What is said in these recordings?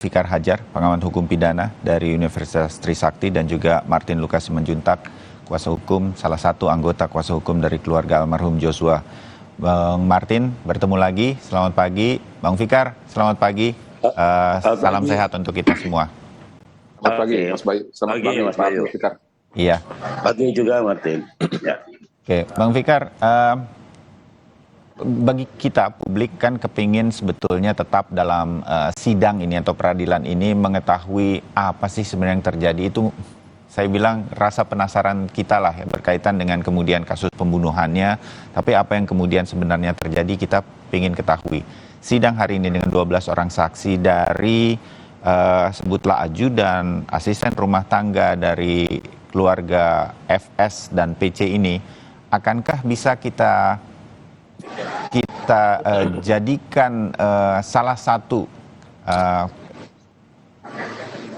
Fikar Hajar, pengamat hukum pidana dari Universitas Trisakti, dan juga Martin Lukas Simanjuntak, kuasa hukum, salah satu anggota kuasa hukum dari keluarga almarhum Joshua. Bang Martin, bertemu lagi. Selamat pagi. Bang Fikar, selamat pagi. Salam sehat untuk kita semua. Selamat pagi, Mas Bayu. Selamat pagi, Mas Bayu. Fikar. Iya. Pagi juga, Martin. Ya. Oke, Bang Fikar, bagi kita publik kan kepingin sebetulnya tetap dalam sidang ini atau peradilan ini mengetahui apa sih sebenarnya yang terjadi. Itu saya bilang rasa penasaran kita lah ya, berkaitan dengan kemudian kasus pembunuhannya, tapi apa yang kemudian sebenarnya terjadi kita ingin ketahui. Sidang hari ini dengan 12 orang saksi dari sebutlah ajudan, asisten rumah tangga dari keluarga FS dan PC ini, akankah bisa kita jadikan salah satu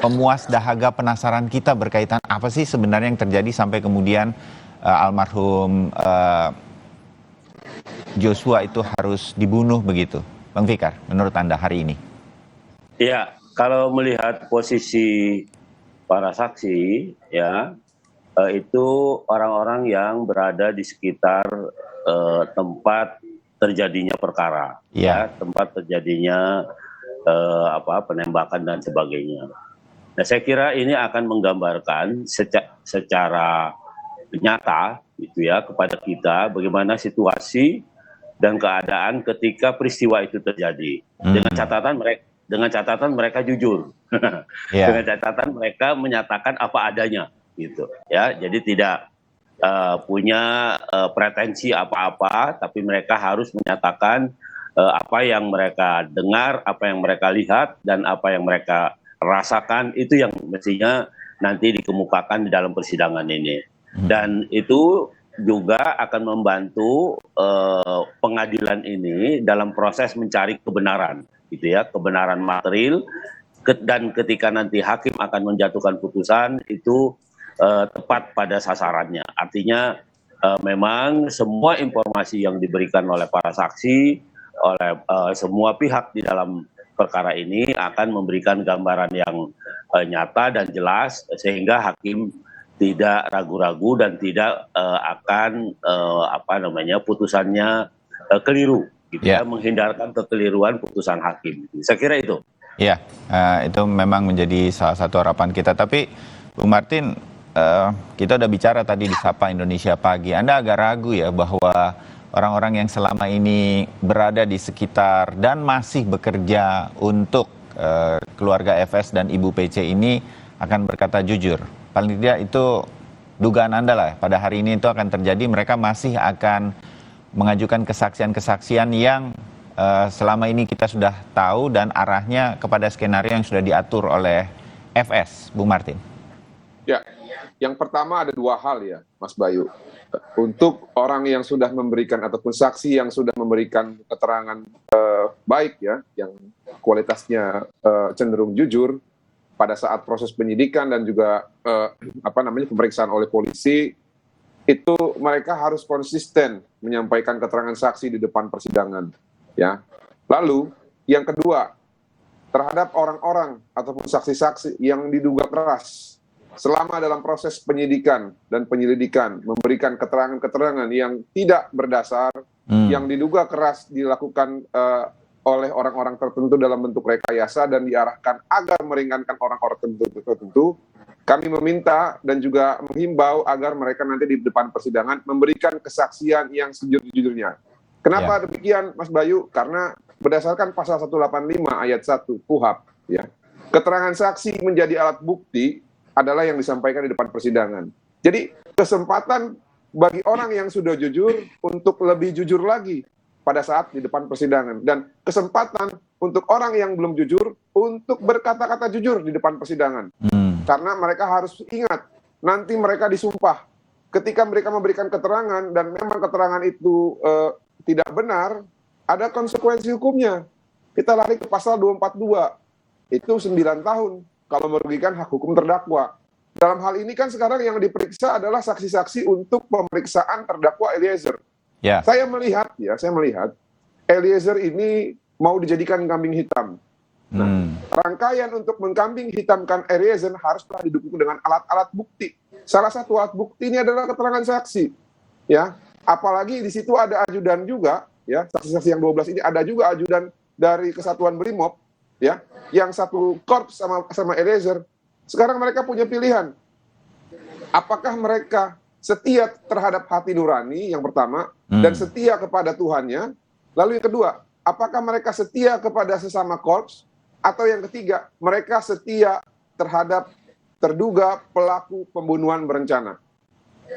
pemuas dahaga penasaran kita berkaitan apa sih sebenarnya yang terjadi sampai kemudian almarhum Joshua itu harus dibunuh begitu. Bang Fikar, menurut Anda hari ini? Ya, kalau melihat posisi para saksi, ya itu orang-orang yang berada di sekitar tempat terjadinya perkara, ya, tempat terjadinya penembakan dan sebagainya. Nah, saya kira ini akan menggambarkan secara nyata, gitu ya, kepada kita bagaimana situasi dan keadaan ketika peristiwa itu terjadi. Dengan catatan mereka jujur, dengan catatan mereka menyatakan apa adanya, gitu, ya. Jadi tidak punya pretensi apa-apa, tapi mereka harus menyatakan apa yang mereka dengar, apa yang mereka lihat, dan apa yang mereka rasakan. Itu yang mestinya nanti dikemukakan di dalam persidangan ini. Dan itu juga akan membantu pengadilan ini dalam proses mencari kebenaran, gitu ya, kebenaran material. Dan ketika nanti hakim akan menjatuhkan putusan, itu tepat pada sasarannya. Artinya memang semua informasi yang diberikan oleh para saksi, oleh semua pihak di dalam perkara ini akan memberikan gambaran yang nyata dan jelas, sehingga hakim tidak ragu-ragu dan tidak akan putusannya keliru, gitu ya, menghindarkan kekeliruan putusan hakim. Saya kira itu. Iya, itu memang menjadi salah satu harapan kita. Tapi Bung Martin, kita udah bicara tadi di Sapa Indonesia Pagi. Anda agak ragu ya bahwa orang-orang yang selama ini berada di sekitar dan masih bekerja untuk keluarga FS dan Ibu PC ini akan berkata jujur. Paling tidak itu dugaan Anda lah, pada hari ini itu akan terjadi. Mereka masih akan mengajukan kesaksian-kesaksian yang selama ini kita sudah tahu dan arahnya kepada skenario yang sudah diatur oleh FS, Bung Martin. Ya, yang pertama ada dua hal ya, Mas Bayu. Untuk orang yang sudah memberikan ataupun saksi yang sudah memberikan keterangan baik ya, yang kualitasnya cenderung jujur pada saat proses penyidikan dan juga pemeriksaan oleh polisi, itu mereka harus konsisten menyampaikan keterangan saksi di depan persidangan, ya. Lalu yang kedua, terhadap orang-orang ataupun saksi-saksi yang diduga keras selama dalam proses penyidikan dan penyelidikan memberikan keterangan-keterangan yang tidak berdasar, yang diduga keras dilakukan oleh orang-orang tertentu dalam bentuk rekayasa dan diarahkan agar meringankan orang-orang tertentu, kami meminta dan juga menghimbau agar mereka nanti di depan persidangan memberikan kesaksian yang sejujur-jujurnya. Kenapa demikian, Mas Bayu? Karena berdasarkan pasal 185 ayat 1 KUHP, ya, keterangan saksi menjadi alat bukti adalah yang disampaikan di depan persidangan. Jadi kesempatan bagi orang yang sudah jujur untuk lebih jujur lagi pada saat di depan persidangan, dan kesempatan untuk orang yang belum jujur untuk berkata-kata jujur di depan persidangan. Karena mereka harus ingat, nanti mereka disumpah. Ketika mereka memberikan keterangan dan memang keterangan itu tidak benar, ada konsekuensi hukumnya. Kita lari ke pasal 242, itu 9 tahun kalau merugikan hak hukum terdakwa. Dalam hal ini kan sekarang yang diperiksa adalah saksi-saksi untuk pemeriksaan terdakwa Eliezer. Saya melihat Eliezer ini mau dijadikan kambing hitam. Nah, rangkaian untuk mengkambing hitamkan Eliezer haruslah didukung dengan alat-alat bukti. Salah satu alat bukti ini adalah keterangan saksi. Ya, apalagi di situ ada ajudan juga, ya, saksi-saksi yang 12 ini ada juga ajudan dari Kesatuan Brimob, ya, yang satu korps sama Eliezer. Sekarang mereka punya pilihan. Apakah mereka setia terhadap hati nurani yang pertama dan setia kepada Tuhannya? Lalu yang kedua, apakah mereka setia kepada sesama korps? Atau yang ketiga, mereka setia terhadap terduga pelaku pembunuhan berencana?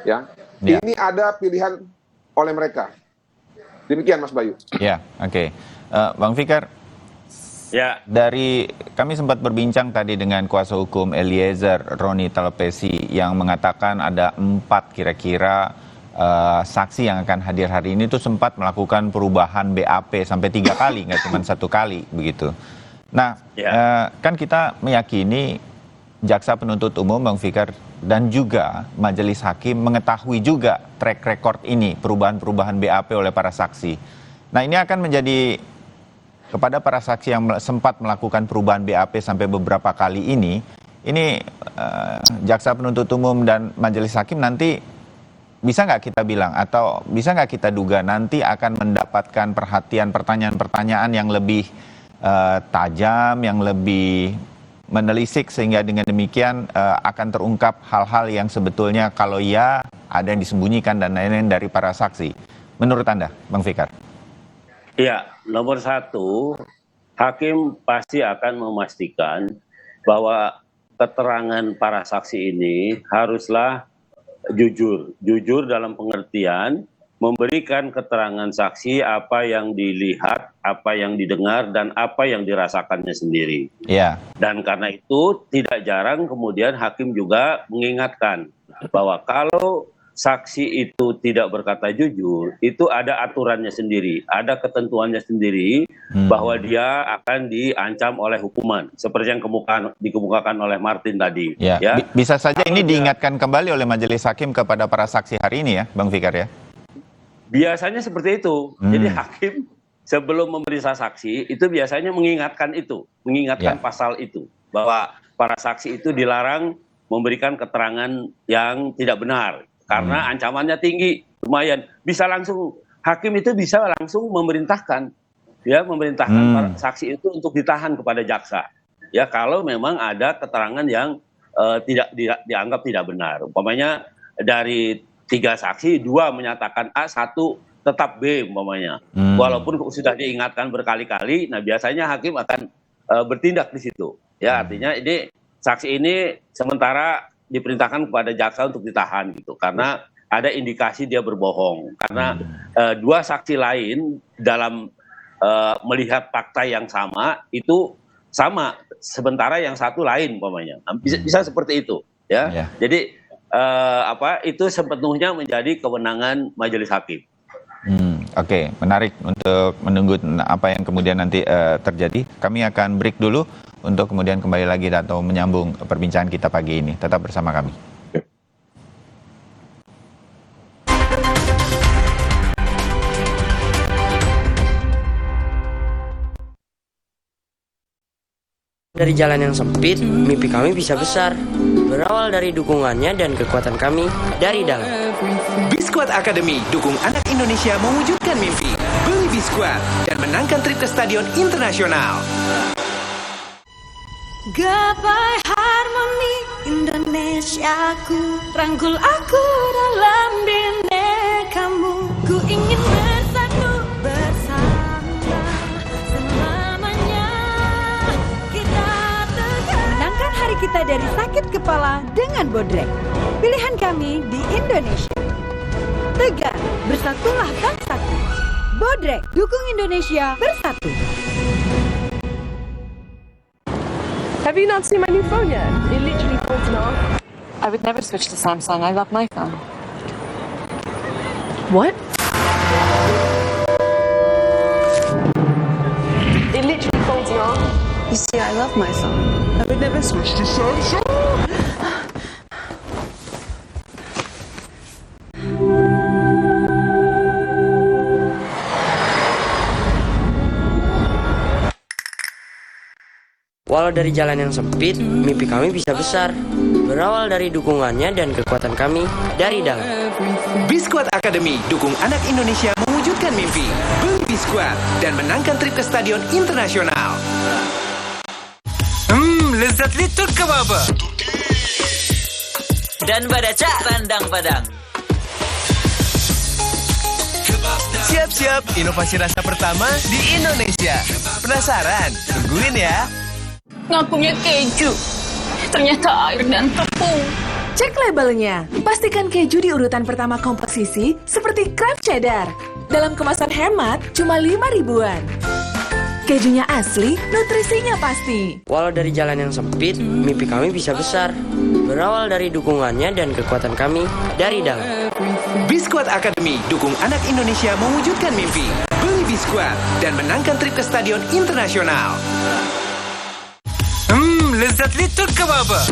Ya. Ini ada pilihan oleh mereka. Demikian Mas Bayu. Ya, oke. Bang Fikar, Ya, dari kami sempat berbincang tadi dengan kuasa hukum Eliezer, Roni Talapesi, yang mengatakan ada 4 kira-kira saksi yang akan hadir hari ini tuh sempat melakukan perubahan BAP sampai 3 kali, nggak cuma 1 kali begitu. Nah, kan kita meyakini jaksa penuntut umum Bang Fikar dan juga majelis hakim mengetahui juga track record ini, perubahan-perubahan BAP oleh para saksi. Nah, ini akan menjadi kepada para saksi yang sempat melakukan perubahan BAP sampai beberapa kali ini jaksa penuntut umum dan majelis hakim nanti bisa nggak kita bilang atau bisa nggak kita duga nanti akan mendapatkan perhatian pertanyaan-pertanyaan yang lebih tajam, yang lebih menelisik sehingga dengan demikian akan terungkap hal-hal yang sebetulnya kalau ya ada yang disembunyikan dan lain-lain dari para saksi. Menurut Anda, Bang Fikar? ya, nomor 1, hakim pasti akan memastikan bahwa keterangan para saksi ini haruslah jujur dalam pengertian memberikan keterangan saksi apa yang dilihat, apa yang didengar, dan apa yang dirasakannya sendiri. Ya. Dan karena itu tidak jarang kemudian hakim juga mengingatkan bahwa kalau saksi itu tidak berkata jujur, itu ada aturannya sendiri, ada ketentuannya sendiri bahwa dia akan diancam oleh hukuman, seperti yang dikemukakan oleh Martin tadi. Ya. Bisa saja ini diingatkan kembali oleh majelis hakim kepada para saksi hari ini ya, Bang Fikar ya? Biasanya seperti itu. Jadi hakim sebelum memeriksa saksi itu biasanya mengingatkan pasal itu, bahwa para saksi itu dilarang memberikan keterangan yang tidak benar. Karena ancamannya tinggi, lumayan. Bisa langsung, hakim itu bisa langsung memerintahkan para saksi itu untuk ditahan kepada jaksa. Ya, kalau memang ada keterangan yang tidak dianggap tidak benar. Umpamanya dari 3 saksi, 2 menyatakan A, 1 tetap B umpamanya. Walaupun sudah diingatkan berkali-kali, nah biasanya hakim akan bertindak di situ. Ya, artinya ini saksi ini sementara diperintahkan kepada jaksa untuk ditahan gitu, karena ada indikasi dia berbohong, karena 2 saksi lain dalam melihat fakta yang sama itu sama, sementara yang 1 lain umpamanya. Bisa seperti itu ya. Jadi itu sepenuhnya menjadi kewenangan majelis hakim. Oke, menarik untuk menunggu apa yang kemudian nanti terjadi. Kami akan break dulu untuk kemudian kembali lagi atau menyambung perbincangan kita pagi ini. Tetap bersama kami. Dari jalan yang sempit, mimpi kami bisa besar. Berawal dari dukungannya dan kekuatan kami dari dalam. Biskuat Academy dukung anak Indonesia mewujudkan mimpi. Beli Biskuat dan menangkan trip ke stadion internasional. Gapai harmoni Indonesiaku, rangkul aku dalam binekamu. Ku ingin bersatu bersama selamanya. Kita tegar menangkan hari kita dari sakit kepala dengan Bodrek. Pilihan kami di Indonesia. Tegar, bersatulah bangsaku. Bodrek, dukung Indonesia bersatu. Have you not seen my new phone yet? It literally folds in half. I would never switch to Samsung. I love my phone. What? It literally folds in half. You see, I love my phone. I would never switch to Samsung. Walau dari jalan yang sempit, mimpi kami bisa besar. Berawal dari dukungannya dan kekuatan kami dari dalam. Biskuat Academy dukung anak Indonesia mewujudkan mimpi. Beli Biskuat dan menangkan trip ke stadion internasional. Lezat litut kebaba. Dan badaca randang padang. Siap-siap, inovasi rasa pertama di Indonesia. Penasaran? Tungguin ya. Nggak punya keju, ternyata air dan tepung. Cek labelnya. Pastikan keju di urutan pertama komposisi seperti Kraft Cheddar. Dalam kemasan hemat, cuma 5 ribuan. Kejunya asli, nutrisinya pasti. Walau dari jalan yang sempit, mimpi kami bisa besar. Berawal dari dukungannya dan kekuatan kami dari dalam. Biskuat Academy dukung anak Indonesia mewujudkan mimpi. Beli Biskuat dan menangkan trip ke stadion internasional. Lezat litut kebaba.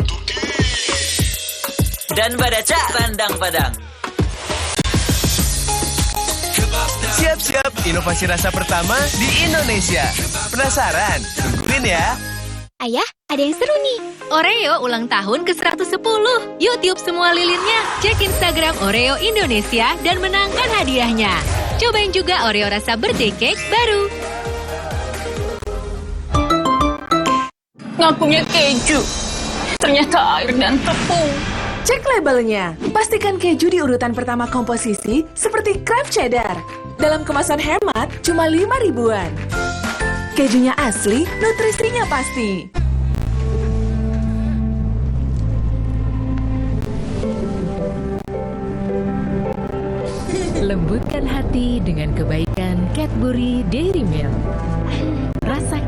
Dan badaca randang padang. Siap-siap, inovasi rasa pertama di Indonesia. Penasaran? Tungguin ya. Ayah, ada yang seru nih. Oreo ulang tahun ke-110. Yuk tiup semua lilinnya. Cek Instagram Oreo Indonesia dan menangkan hadiahnya. Cobain juga Oreo rasa birthday cake baru. Nggak punya keju, ternyata air dan tepung. Cek labelnya. Pastikan keju di urutan pertama komposisi seperti Kraft Cheddar. Dalam kemasan hemat, cuma 5 ribuan. Kejunya asli, nutrisinya pasti. Lembutkan hati dengan kebaikan Cadbury Dairy Milk. Rasa